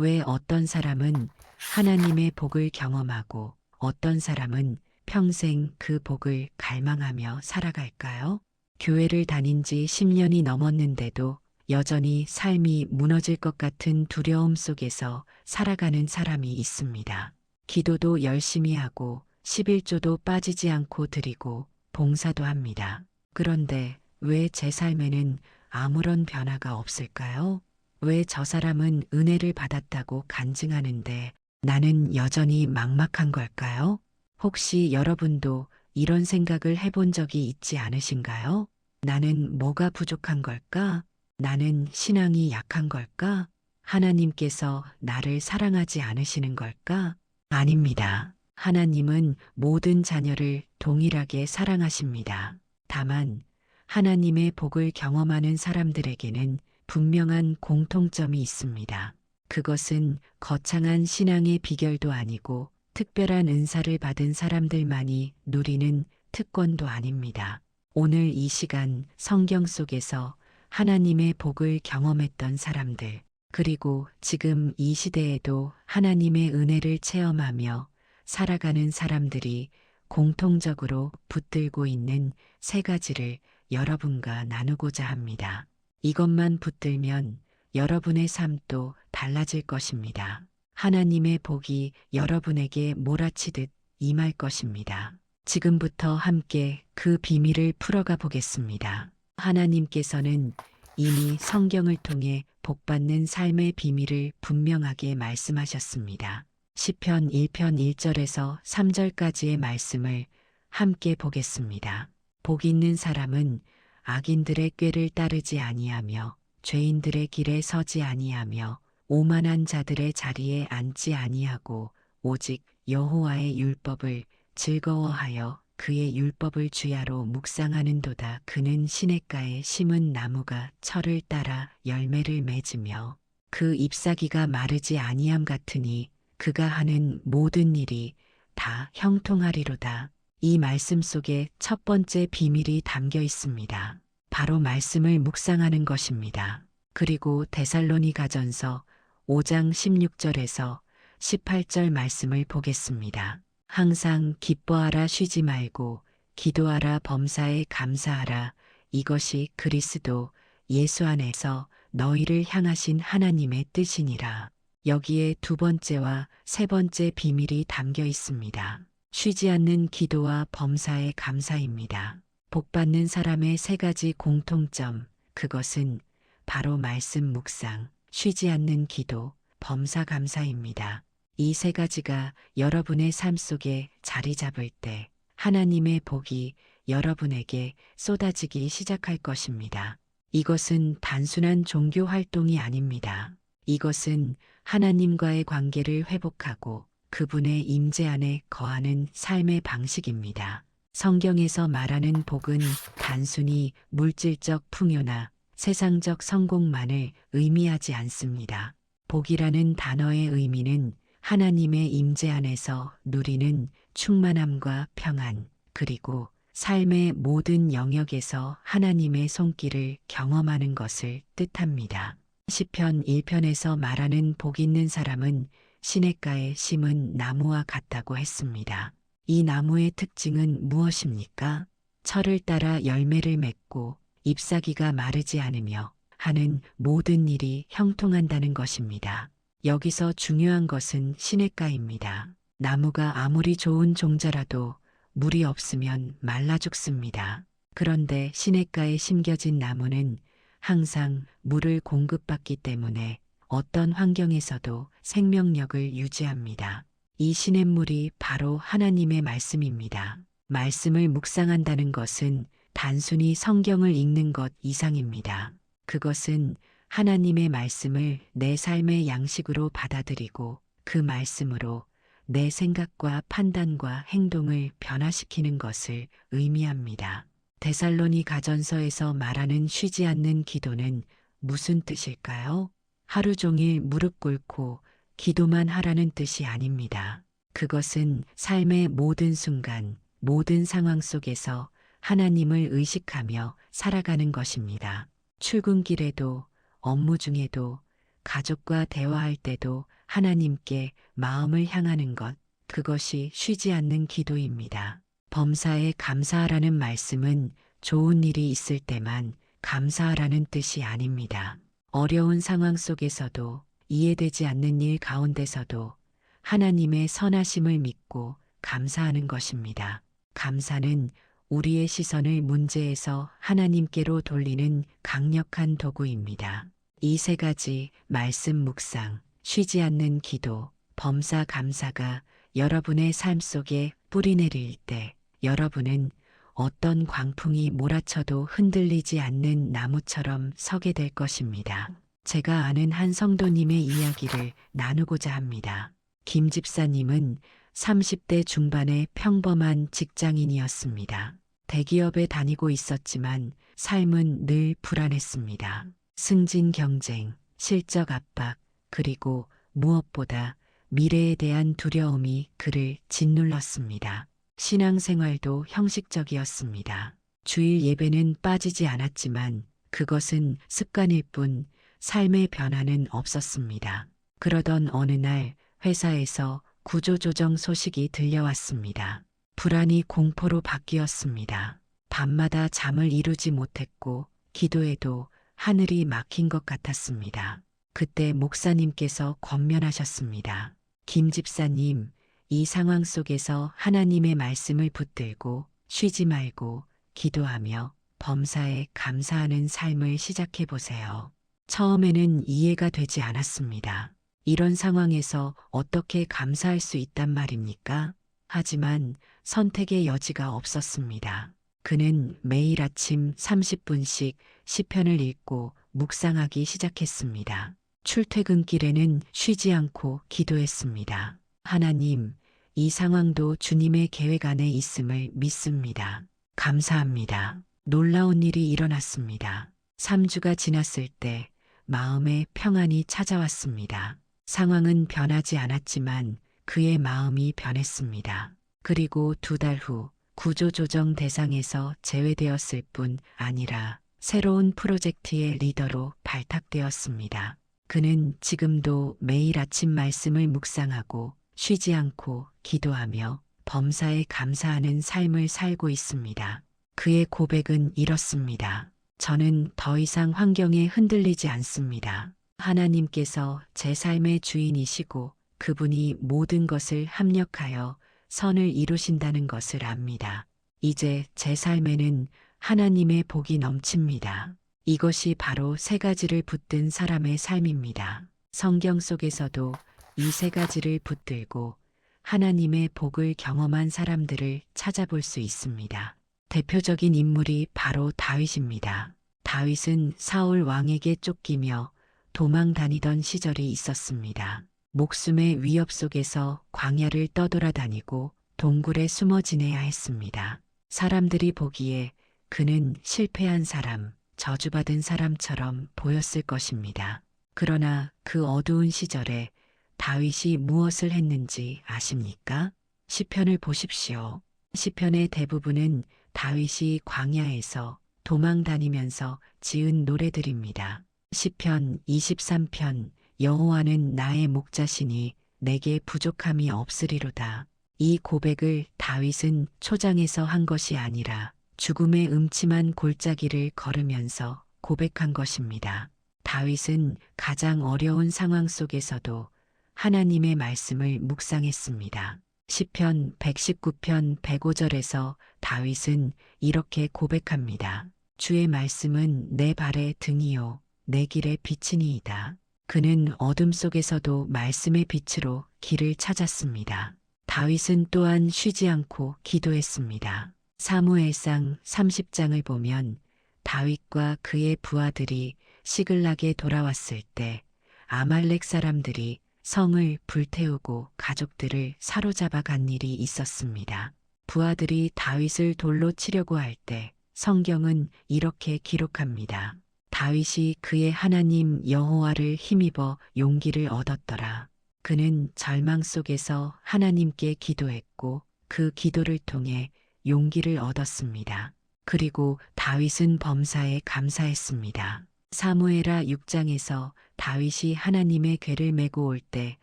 왜 어떤 사람은 하나님의 복을 경험하고 어떤 사람은 평생 그 복을 갈망하며 살아갈까요? 교회를 다닌 지 10년이 넘었는데도 여전히 삶이 무너질 것 같은 두려움 속에서 살아가는 사람이 있습니다. 기도도 열심히 하고 11조도 빠지지 않고 드리고 봉사도 합니다. 그런데 왜 제 삶에는 아무런 변화가 없을까요? 왜 저 사람은 은혜를 받았다고 간증하는데 나는 여전히 막막한 걸까요? 혹시 여러분도 이런 생각을 해본 적이 있지 않으신가요? 나는 뭐가 부족한 걸까? 나는 신앙이 약한 걸까? 하나님께서 나를 사랑하지 않으시는 걸까? 아닙니다. 하나님은 모든 자녀를 동일하게 사랑하십니다. 다만 하나님의 복을 경험하는 사람들에게는 분명한 공통점이 있습니다. 그것은 거창한 신앙의 비결도 아니고 특별한 은사를 받은 사람들만이 누리는 특권도 아닙니다. 오늘 이 시간 성경 속에서 하나님의 복을 경험했던 사람들, 그리고 지금 이 시대에도 하나님의 은혜를 체험하며 살아가는 사람들이 공통적으로 붙들고 있는 세 가지를 여러분과 나누고자 합니다. 이것만 붙들면 여러분의 삶도 달라질 것입니다. 하나님의 복이 여러분에게 몰아치듯 임할 것입니다. 지금부터 함께 그 비밀을 풀어가 보겠습니다. 하나님께서는 이미 성경을 통해 복받는 삶의 비밀을 분명하게 말씀하셨습니다. 시편 1편 1절에서 3절까지의 말씀을 함께 보겠습니다. 복 있는 사람은 악인들의 꾀를 따르지 아니하며 죄인들의 길에 서지 아니하며 오만한 자들의 자리에 앉지 아니하고 오직 여호와의 율법을 즐거워하여 그의 율법을 주야로 묵상하는도다. 그는 시냇가에 심은 나무가 철을 따라 열매를 맺으며 그 잎사귀가 마르지 아니함 같으니 그가 하는 모든 일이 다 형통하리로다. 이 말씀 속에 첫 번째 비밀이 담겨 있습니다. 바로 말씀을 묵상하는 것입니다. 그리고 데살로니가전서 5장 16절에서 18절 말씀을 보겠습니다. 항상 기뻐하라 쉬지 말고 기도하라 범사에 감사하라. 이것이 그리스도 예수 안에서 너희를 향하신 하나님의 뜻이니라. 여기에 두 번째와 세 번째 비밀이 담겨 있습니다. 쉬지 않는 기도와 범사에 감사입니다. 복받는 사람의 세 가지 공통점, 그것은 바로 말씀 묵상, 쉬지 않는 기도, 범사 감사입니다. 이 세 가지가 여러분의 삶 속에 자리 잡을 때 하나님의 복이 여러분에게 쏟아지기 시작할 것입니다. 이것은 단순한 종교 활동이 아닙니다. 이것은 하나님과의 관계를 회복하고 그분의 임재 안에 거하는 삶의 방식입니다. 성경에서 말하는 복은 단순히 물질적 풍요나 세상적 성공만을 의미하지 않습니다. 복이라는 단어의 의미는 하나님의 임재 안에서 누리는 충만함과 평안, 그리고 삶의 모든 영역에서 하나님의 손길을 경험하는 것을 뜻합니다. 시편 1편에서 말하는 복 있는 사람은 시냇가에 심은 나무와 같다고 했습니다. 이 나무의 특징은 무엇입니까? 철을 따라 열매를 맺고 잎사귀가 마르지 않으며 하는 모든 일이 형통한다는 것입니다. 여기서 중요한 것은 시냇가입니다. 나무가 아무리 좋은 종자라도 물이 없으면 말라 죽습니다. 그런데 시냇가에 심겨진 나무는 항상 물을 공급받기 때문에 어떤 환경에서도 생명력을 유지합니다. 이 시냇물이 바로 하나님의 말씀입니다. 말씀을 묵상한다는 것은 단순히 성경을 읽는 것 이상입니다. 그것은 하나님의 말씀을 내 삶의 양식으로 받아들이고 그 말씀으로 내 생각과 판단과 행동을 변화시키는 것을 의미합니다. 데살로니가전서에서 말하는 쉬지 않는 기도는 무슨 뜻일까요? 하루 종일 무릎 꿇고 기도만 하라는 뜻이 아닙니다. 그것은 삶의 모든 순간, 모든 상황 속에서 하나님을 의식하며 살아가는 것입니다. 출근길에도, 업무 중에도, 가족과 대화할 때도 하나님께 마음을 향하는 것, 그것이 쉬지 않는 기도입니다. 범사에 감사하라는 말씀은 좋은 일이 있을 때만 감사하라는 뜻이 아닙니다. 어려운 상황 속에서도 이해되지 않는 일 가운데서도 하나님의 선하심을 믿고 감사하는 것입니다. 감사는 우리의 시선을 문제에서 하나님께로 돌리는 강력한 도구입니다. 이 세 가지 말씀 묵상, 쉬지 않는 기도, 범사 감사가 여러분의 삶 속에 뿌리내릴 때 여러분은 어떤 광풍이 몰아쳐도 흔들리지 않는 나무처럼 서게 될 것입니다. 제가 아는 한 성도님의 이야기를 나누고자 합니다. 김 집사님은 30대 중반의 평범한 직장인이었습니다. 대기업에 다니고 있었지만 삶은 늘 불안했습니다. 승진 경쟁, 실적 압박, 그리고 무엇보다 미래에 대한 두려움이 그를 짓눌렀습니다. 신앙생활도 형식적이었습니다. 주일 예배는 빠지지 않았지만 그것은 습관일 뿐 삶의 변화는 없었습니다. 그러던 어느 날 회사에서 구조조정 소식이 들려왔습니다. 불안이 공포로 바뀌었습니다. 밤마다 잠을 이루지 못했고 기도에도 하늘이 막힌 것 같았습니다. 그때 목사님께서 권면하셨습니다. 김 집사님, 이 상황 속에서 하나님의 말씀을 붙들고 쉬지 말고 기도하며 범사에 감사하는 삶을 시작해 보세요. 처음에는 이해가 되지 않았습니다. 이런 상황에서 어떻게 감사할 수 있단 말입니까? 하지만 선택의 여지가 없었습니다. 그는 매일 아침 30분씩 시편을 읽고 묵상하기 시작했습니다. 출퇴근길에는 쉬지 않고 기도했습니다. 하나님, 이 상황도 주님의 계획 안에 있음을 믿습니다. 감사합니다. 놀라운 일이 일어났습니다. 3주가 지났을 때 마음에 평안이 찾아왔습니다. 상황은 변하지 않았지만 그의 마음이 변했습니다. 그리고 2달 후 구조조정 대상에서 제외되었을 뿐 아니라 새로운 프로젝트의 리더로 발탁되었습니다. 그는 지금도 매일 아침 말씀을 묵상하고 쉬지 않고 기도하며 범사에 감사하는 삶을 살고 있습니다. 그의 고백은 이렇습니다. 저는 더 이상 환경에 흔들리지 않습니다. 하나님께서 제 삶의 주인이시고 그분이 모든 것을 합력하여 선을 이루신다는 것을 압니다. 이제 제 삶에는 하나님의 복이 넘칩니다. 이것이 바로 세 가지를 붙든 사람의 삶입니다. 성경 속에서도 이 세 가지를 붙들고 하나님의 복을 경험한 사람들을 찾아볼 수 있습니다. 대표적인 인물이 바로 다윗입니다. 다윗은 사울 왕에게 쫓기며 도망 다니던 시절이 있었습니다. 목숨의 위협 속에서 광야를 떠돌아다니고 동굴에 숨어 지내야 했습니다. 사람들이 보기에 그는 실패한 사람, 저주받은 사람처럼 보였을 것입니다. 그러나 그 어두운 시절에 다윗이 무엇을 했는지 아십니까? 시편을 보십시오. 시편의 대부분은 다윗이 광야에서 도망 다니면서 지은 노래들입니다. 시편 23편 여호와는 나의 목자시니 내게 부족함이 없으리로다. 이 고백을 다윗은 초장에서 한 것이 아니라 죽음의 음침한 골짜기를 걸으면서 고백한 것입니다. 다윗은 가장 어려운 상황 속에서도 하나님의 말씀을 묵상했습니다. 시편 119편 105절에서 다윗은 이렇게 고백합니다. 주의 말씀은 내 발의 등이요 내 길의 빛이니이다. 그는 어둠 속에서도 말씀의 빛으로 길을 찾았습니다. 다윗은 또한 쉬지 않고 기도했습니다. 사무엘상 30장을 보면 다윗과 그의 부하들이 시글락에 돌아왔을 때 아말렉 사람들이 성을 불태우고 가족들을 사로잡아 간 일이 있었습니다. 부하들이 다윗을 돌로 치려고 할 때 성경은 이렇게 기록합니다. 다윗이 그의 하나님 여호와를 힘입어 용기를 얻었더라. 그는 절망 속에서 하나님께 기도했고 그 기도를 통해 용기를 얻었습니다. 그리고 다윗은 범사에 감사했습니다. 사무엘하 6장에서 다윗이 하나님의 궤를 메고 올 때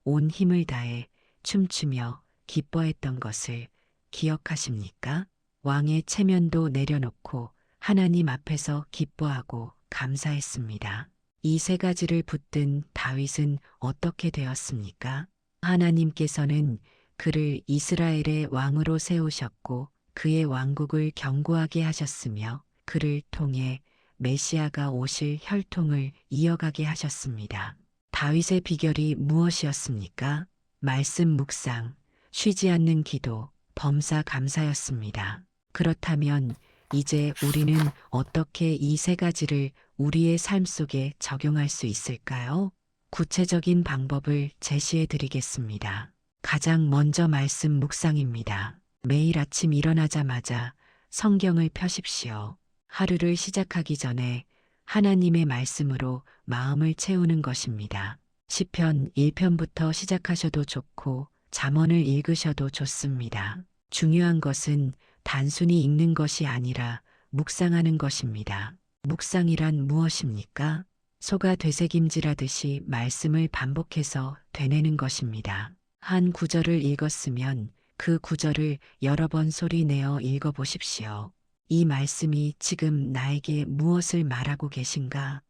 온 힘을 다해 춤추며 기뻐했던 것을 기억하십니까? 왕의 체면도 내려놓고 하나님 앞에서 기뻐하고 감사했습니다. 이 세 가지를 붙든 다윗은 어떻게 되었습니까? 하나님께서는 그를 이스라엘의 왕으로 세우셨고 그의 왕국을 견고하게 하셨으며 그를 통해 메시아가 오실 혈통을 이어가게 하셨습니다. 다윗의 비결이 무엇이었습니까? 말씀 묵상, 쉬지 않는 기도, 범사 감사였습니다. 그렇다면 이제 우리는 어떻게 이 세 가지를 우리의 삶 속에 적용할 수 있을까요? 구체적인 방법을 제시해 드리겠습니다. 가장 먼저 말씀 묵상입니다. 매일 아침 일어나자마자 성경을 펴십시오. 하루를 시작하기 전에 하나님의 말씀으로 마음을 채우는 것입니다. 시편 1편부터 시작하셔도 좋고 잠언을 읽으셔도 좋습니다. 중요한 것은 단순히 읽는 것이 아니라 묵상하는 것입니다. 묵상이란 무엇입니까? 소가 되새김질하듯이 말씀을 반복해서 되뇌는 것입니다. 한 구절을 읽었으면 그 구절을 여러 번 소리내어 읽어보십시오. 이 말씀이 지금 나에게 무엇을 말하고 계신가?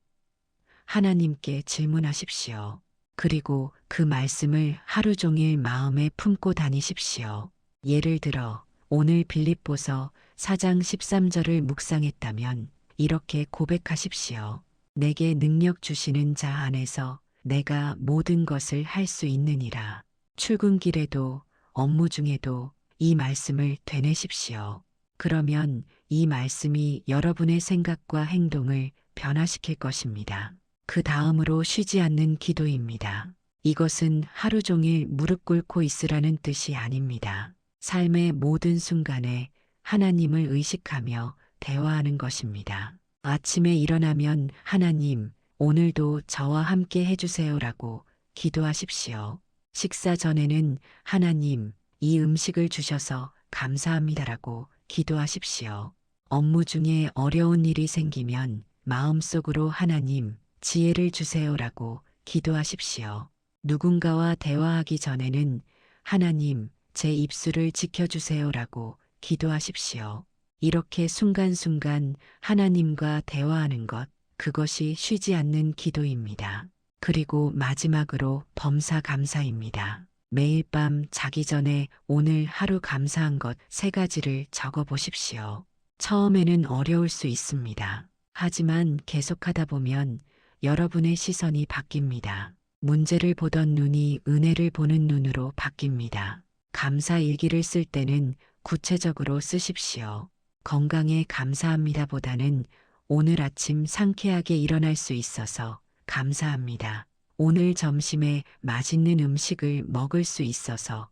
하나님께 질문하십시오. 그리고 그 말씀을 하루 종일 마음에 품고 다니십시오. 예를 들어 오늘 빌립보서 4장 13절을 묵상했다면 이렇게 고백하십시오. 내게 능력 주시는 자 안에서 내가 모든 것을 할 수 있느니라. 출근길에도 업무 중에도 이 말씀을 되뇌십시오. 그러면 이 말씀이 여러분의 생각과 행동을 변화시킬 것입니다. 그 다음으로 쉬지 않는 기도입니다. 이것은 하루 종일 무릎 꿇고 있으라는 뜻이 아닙니다. 삶의 모든 순간에 하나님을 의식하며 대화하는 것입니다. 아침에 일어나면 하나님, 오늘도 저와 함께 해주세요라고 기도하십시오. 식사 전에는 하나님, 이 음식을 주셔서 감사합니다라고 기도하십시오. 업무 중에 어려운 일이 생기면 마음속으로 하나님, 지혜를 주세요라고 기도하십시오. 누군가와 대화하기 전에는 하나님, 제 입술을 지켜주세요라고 기도하십시오. 이렇게 순간순간 하나님과 대화하는 것, 그것이 쉬지 않는 기도입니다. 그리고 마지막으로 범사 감사입니다. 매일 밤 자기 전에 오늘 하루 감사한 것 3가지를 적어 보십시오. 처음에는 어려울 수 있습니다. 하지만 계속하다 보면 여러분의 시선이 바뀝니다. 문제를 보던 눈이 은혜를 보는 눈으로 바뀝니다. 감사 일기를 쓸 때는 구체적으로 쓰십시오. 건강에 감사합니다 보다는 오늘 아침 상쾌하게 일어날 수 있어서 감사합니다. 오늘 점심에 맛있는 음식을 먹을 수 있어서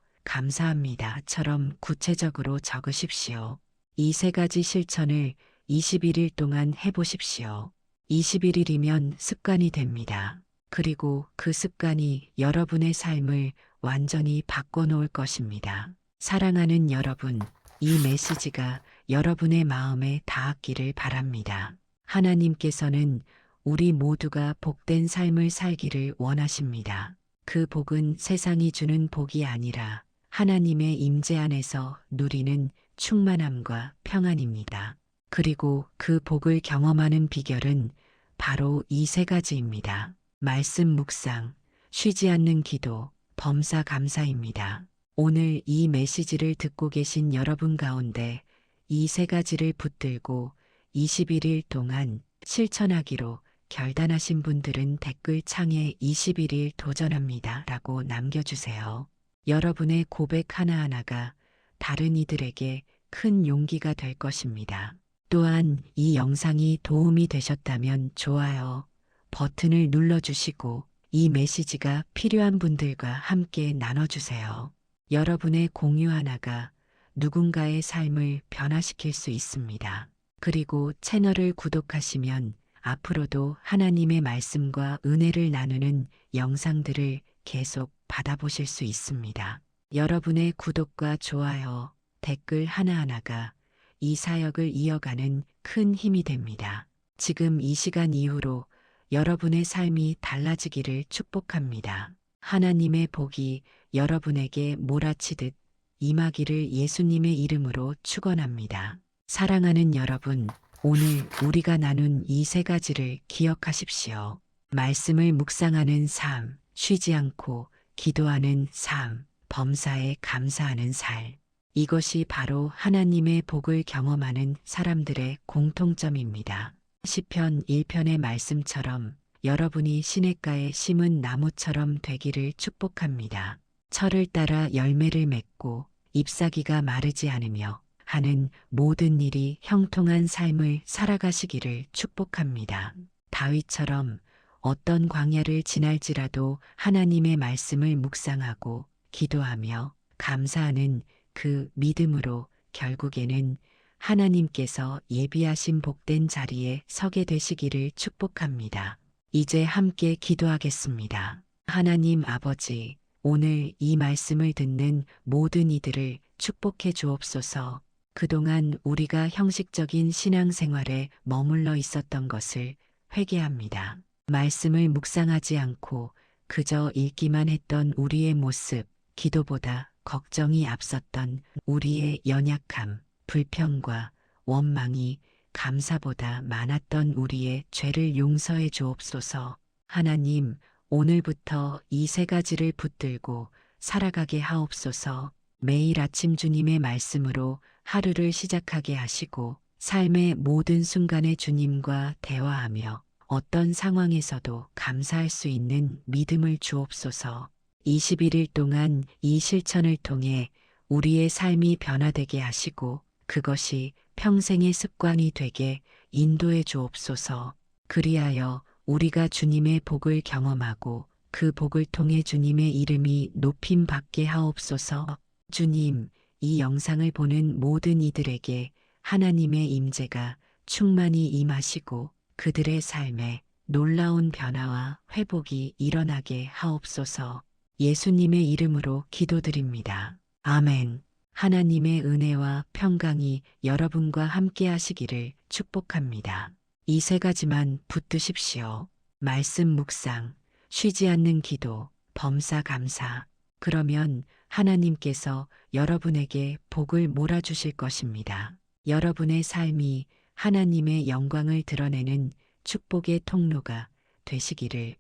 감사합니다처럼 구체적으로 적으십시오. 이 3가지 실천을 21일 동안 해보십시오. 21일이면 습관이 됩니다. 그리고 그 습관이 여러분의 삶을 완전히 바꿔놓을 것입니다. 사랑하는 여러분, 이 메시지가 여러분의 마음에 닿았기를 바랍니다. 하나님께서는 우리 모두가 복된 삶을 살기를 원하십니다. 그 복은 세상이 주는 복이 아니라 하나님의 임재 안에서 누리는 충만함과 평안입니다. 그리고 그 복을 경험하는 비결은 바로 이 3가지입니다. 말씀 묵상, 쉬지 않는 기도, 범사 감사입니다. 오늘 이 메시지를 듣고 계신 여러분 가운데 이 3가지를 붙들고 21일 동안 실천하기로 결단하신 분들은 댓글창에 21일 도전합니다 라고 남겨주세요. 여러분의 고백 하나하나가 다른 이들에게 큰 용기가 될 것입니다. 또한 이 영상이 도움이 되셨다면 좋아요 버튼을 눌러주시고 이 메시지가 필요한 분들과 함께 나눠주세요. 여러분의 공유 하나가 누군가의 삶을 변화시킬 수 있습니다. 그리고 채널을 구독하시면 앞으로도 하나님의 말씀과 은혜를 나누는 영상들을 계속 받아보실 수 있습니다. 여러분의 구독과 좋아요, 댓글 하나하나가 이 사역을 이어가는 큰 힘이 됩니다. 지금 이 시간 이후로 여러분의 삶이 달라지기를 축복합니다. 하나님의 복이 여러분에게 몰아치듯 임하기를 예수님의 이름으로 축원합니다. 사랑하는 여러분, 오늘 우리가 나눈 이 세 가지를 기억하십시오. 말씀을 묵상하는 삶, 쉬지 않고 기도하는 삶, 범사에 감사하는 삶. 이것이 바로 하나님의 복을 경험하는 사람들의 공통점입니다. 시편 1편의 말씀처럼 여러분이 시냇가에 심은 나무처럼 되기를 축복합니다. 철을 따라 열매를 맺고 잎사귀가 마르지 않으며 하는 모든 일이 형통한 삶을 살아가시기를 축복합니다. 다윗처럼 어떤 광야를 지날지라도 하나님의 말씀을 묵상하고 기도하며 감사하는 그 믿음으로 결국에는 하나님께서 예비하신 복된 자리에 서게 되시기를 축복합니다. 이제 함께 기도하겠습니다. 하나님 아버지, 오늘 이 말씀을 듣는 모든 이들을 축복해 주옵소서. 그동안 우리가 형식적인 신앙생활에 머물러 있었던 것을 회개합니다. 말씀을 묵상하지 않고 그저 읽기만 했던 우리의 모습, 기도보다 걱정이 앞섰던 우리의 연약함, 불평과 원망이 감사보다 많았던 우리의 죄를 용서해 주옵소서. 하나님, 오늘부터 이 세 가지를 붙들고 살아가게 하옵소서. 매일 아침 주님의 말씀으로 하루를 시작하게 하시고 삶의 모든 순간에 주님과 대화하며 어떤 상황에서도 감사할 수 있는 믿음을 주옵소서. 21일 동안 이 실천을 통해 우리의 삶이 변화되게 하시고 그것이 평생의 습관이 되게 인도해 주옵소서. 그리하여 우리가 주님의 복을 경험하고 그 복을 통해 주님의 이름이 높임 받게 하옵소서. 주님, 이 영상을 보는 모든 이들에게 하나님의 임재가 충만히 임하시고 그들의 삶에 놀라운 변화와 회복이 일어나게 하옵소서. 예수님의 이름으로 기도드립니다. 아멘. 하나님의 은혜와 평강이 여러분과 함께 하시기를 축복합니다. 이 세 가지만 붙드십시오. 말씀 묵상, 쉬지 않는 기도, 범사 감사. 그러면 하나님께서 여러분에게 복을 몰아주실 것입니다. 여러분의 삶이 하나님의 영광을 드러내는 축복의 통로가 되시기를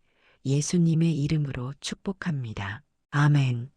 예수님의 이름으로 축복합니다. 아멘.